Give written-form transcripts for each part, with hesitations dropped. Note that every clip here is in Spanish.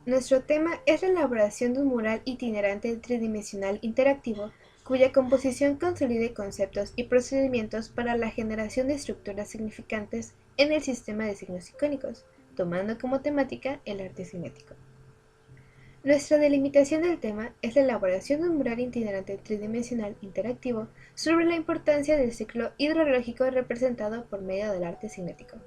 Nuestro tema es la elaboración de un mural itinerante tridimensional interactivo cuya composición consolide conceptos y procedimientos para la generación de estructuras significantes en el sistema de signos icónicos, tomando como temática el arte cinético. Nuestra delimitación del tema es la elaboración de un mural itinerante tridimensional interactivo sobre la importancia del ciclo hidrológico representado por medio del arte cinético.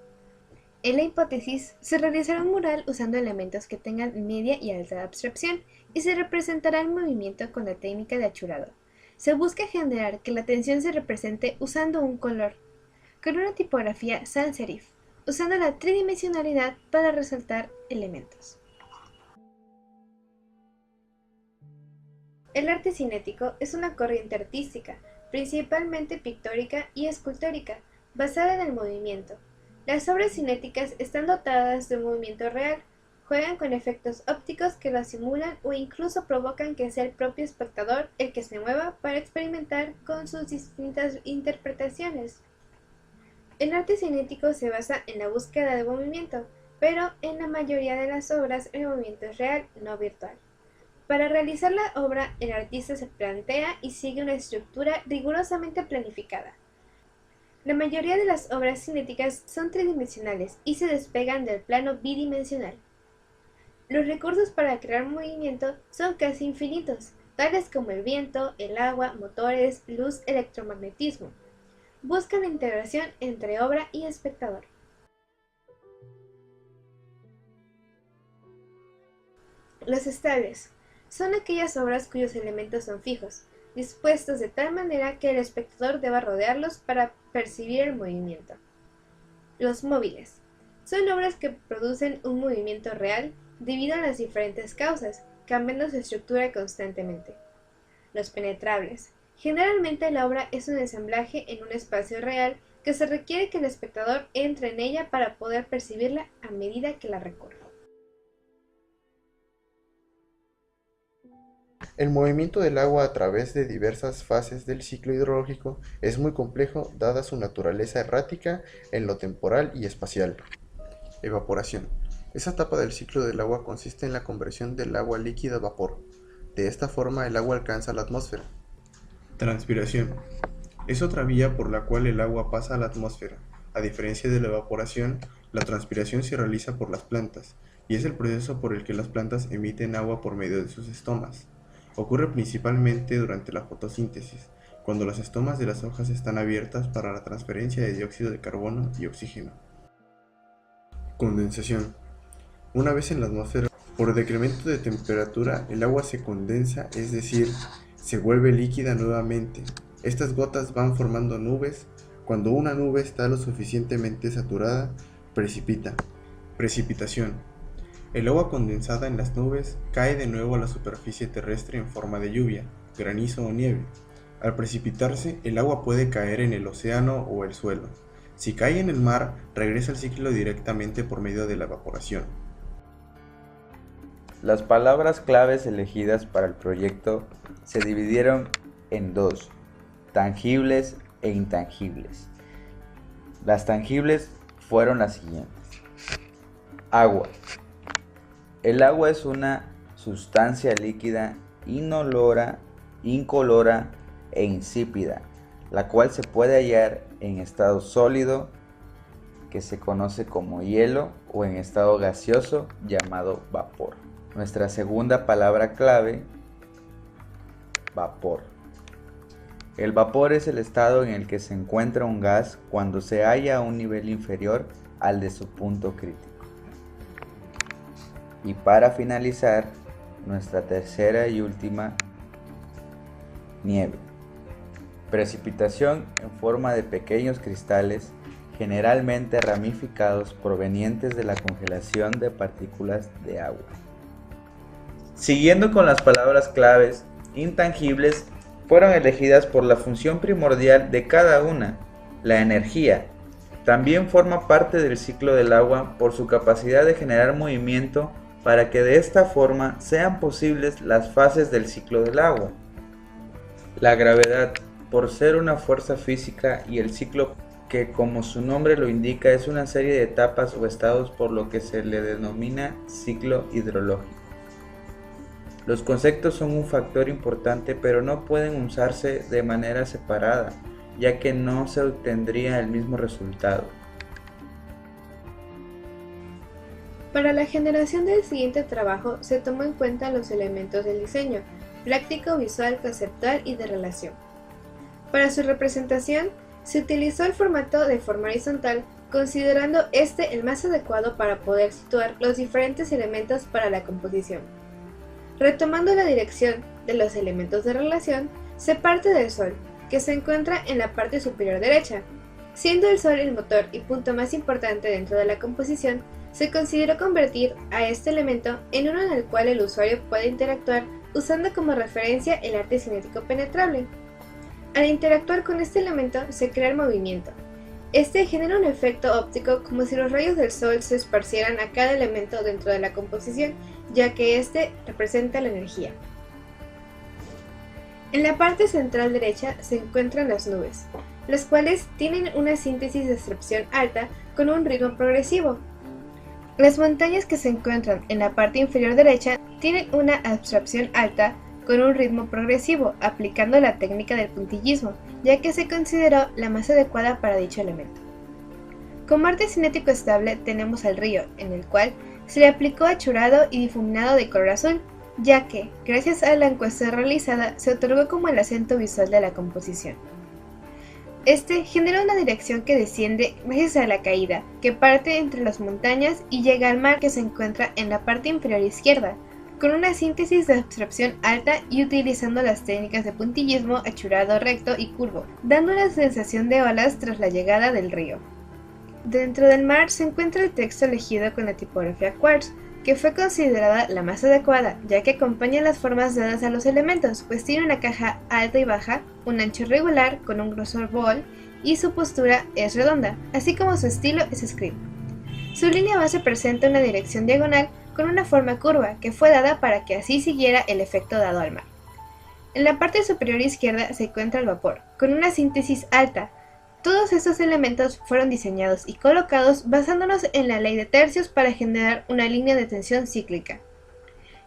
En la hipótesis, se realizará un mural usando elementos que tengan media y alta abstracción y se representará el movimiento con la técnica de achurado. Se busca generar que la tensión se represente usando un color, con una tipografía sans serif, usando la tridimensionalidad para resaltar elementos. El arte cinético es una corriente artística, principalmente pictórica y escultórica, basada en el movimiento. Las obras cinéticas están dotadas de un movimiento real, juegan con efectos ópticos que lo simulan o incluso provocan que sea el propio espectador el que se mueva para experimentar con sus distintas interpretaciones. El arte cinético se basa en la búsqueda de movimiento, pero en la mayoría de las obras el movimiento es real, no virtual. Para realizar la obra, el artista se plantea y sigue una estructura rigurosamente planificada. La mayoría de las obras cinéticas son tridimensionales y se despegan del plano bidimensional. Los recursos para crear movimiento son casi infinitos, tales como el viento, el agua, motores, luz, electromagnetismo. Buscan la integración entre obra y espectador. Los estables son aquellas obras cuyos elementos son fijos, dispuestos de tal manera que el espectador deba rodearlos para percibir el movimiento. Los móviles son obras que producen un movimiento real debido a las diferentes causas, cambiando su estructura constantemente. Los penetrables. Generalmente la obra es un ensamblaje en un espacio real que se requiere que el espectador entre en ella para poder percibirla a medida que la recorre. El movimiento del agua a través de diversas fases del ciclo hidrológico es muy complejo dada su naturaleza errática en lo temporal y espacial. Evaporación. Esa etapa del ciclo del agua consiste en la conversión del agua líquida a vapor. De esta forma el agua alcanza la atmósfera. Transpiración. Es otra vía por la cual el agua pasa a la atmósfera. A diferencia de la evaporación, la transpiración se realiza por las plantas, y es el proceso por el que las plantas emiten agua por medio de sus estomas. Ocurre principalmente durante la fotosíntesis, cuando las estomas de las hojas están abiertas para la transferencia de dióxido de carbono y oxígeno. Condensación. Una vez en la atmósfera, por decremento de temperatura, el agua se condensa, es decir, se vuelve líquida nuevamente. Estas gotas van formando nubes. Cuando una nube está lo suficientemente saturada, precipita. Precipitación. El agua condensada en las nubes cae de nuevo a la superficie terrestre en forma de lluvia, granizo o nieve. Al precipitarse, el agua puede caer en el océano o el suelo. Si cae en el mar, regresa al ciclo directamente por medio de la evaporación. Las palabras claves elegidas para el proyecto se dividieron en dos, tangibles e intangibles. Las tangibles fueron las siguientes. Agua. El agua es una sustancia líquida, inolora, incolora e insípida, la cual se puede hallar en estado sólido, que se conoce como hielo, o en estado gaseoso, llamado vapor. Nuestra segunda palabra clave, vapor. El vapor es el estado en el que se encuentra un gas cuando se halla a un nivel inferior al de su punto crítico. Y para finalizar, nuestra tercera y última, nieve. Precipitación en forma de pequeños cristales, generalmente ramificados provenientes de la congelación de partículas de agua. Siguiendo con las palabras claves, intangibles fueron elegidas por la función primordial de cada una, la energía. También forma parte del ciclo del agua por su capacidad de generar movimiento para que de esta forma sean posibles las fases del ciclo del agua. La gravedad, por ser una fuerza física, y el ciclo, que como su nombre lo indica es una serie de etapas o estados, por lo que se le denomina ciclo hidrológico. Los conceptos son un factor importante, pero no pueden usarse de manera separada, ya que no se obtendría el mismo resultado. Para la generación del siguiente trabajo se tomó en cuenta los elementos del diseño, práctico, visual, conceptual y de relación. Para su representación, se utilizó el formato de forma horizontal, considerando este el más adecuado para poder situar los diferentes elementos para la composición. Retomando la dirección de los elementos de relación, se parte del Sol, que se encuentra en la parte superior derecha. Siendo el Sol el motor y punto más importante dentro de la composición, se consideró convertir a este elemento en uno en el cual el usuario puede interactuar usando como referencia el arte cinético penetrable. Al interactuar con este elemento se crea el movimiento. Este genera un efecto óptico como si los rayos del sol se esparcieran a cada elemento dentro de la composición, ya que este representa la energía. En la parte central derecha se encuentran las nubes, las cuales tienen una síntesis de abstracción alta con un ritmo progresivo. Las montañas que se encuentran en la parte inferior derecha tienen una abstracción alta con un ritmo progresivo, aplicando la técnica del puntillismo, ya que se consideró la más adecuada para dicho elemento. Como arte cinético estable tenemos al río, en el cual se le aplicó achurado y difuminado de color azul, ya que, gracias a la encuesta realizada, se otorgó como el acento visual de la composición. Este genera una dirección que desciende gracias a la caída, que parte entre las montañas y llega al mar que se encuentra en la parte inferior izquierda, con una síntesis de abstracción alta y utilizando las técnicas de puntillismo, achurado recto y curvo, dando una sensación de olas tras la llegada del río. Dentro del mar se encuentra el texto elegido con la tipografía Quartz, que fue considerada la más adecuada, ya que acompaña las formas dadas a los elementos, pues tiene una caja alta y baja, un ancho regular con un grosor bowl y su postura es redonda, así como su estilo es script. Su línea base presenta una dirección diagonal con una forma curva que fue dada para que así siguiera el efecto dado al mar. En la parte superior izquierda se encuentra el vapor, con una síntesis alta. Todos estos elementos fueron diseñados y colocados basándonos en la ley de tercios para generar una línea de tensión cíclica.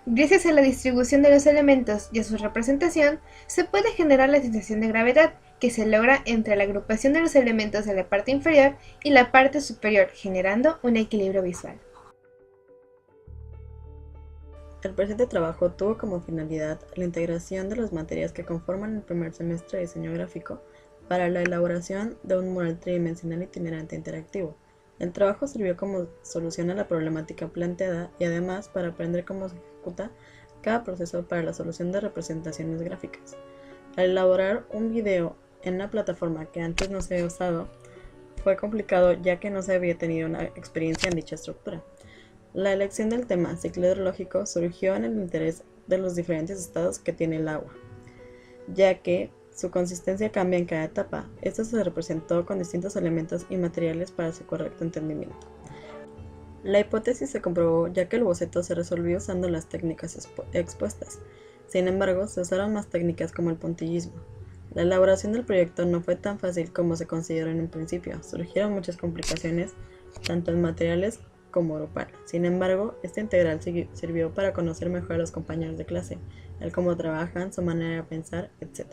Gracias a la distribución de los elementos y a su representación, se puede generar la sensación de gravedad que se logra entre la agrupación de los elementos de la parte inferior y la parte superior, generando un equilibrio visual. El presente trabajo tuvo como finalidad la integración de las materias que conforman el primer semestre de diseño gráfico para la elaboración de un mural tridimensional itinerante interactivo. El trabajo sirvió como solución a la problemática planteada y además para aprender cómo se ejecuta cada proceso para la solución de representaciones gráficas. Al elaborar un video en una plataforma que antes no se había usado, fue complicado ya que no se había tenido una experiencia en dicha estructura. La elección del tema ciclo hidrológico surgió en el interés de los diferentes estados que tiene el agua, ya que su consistencia cambia en cada etapa. Esto se representó con distintos elementos y materiales para su correcto entendimiento. La hipótesis se comprobó ya que el boceto se resolvió usando las técnicas expuestas. Sin embargo, se usaron más técnicas como el puntillismo. La elaboración del proyecto no fue tan fácil como se consideró en un principio. Surgieron muchas complicaciones, tanto en materiales como grupal. Sin embargo, esta integral sirvió para conocer mejor a los compañeros de clase, el cómo trabajan, su manera de pensar, etc.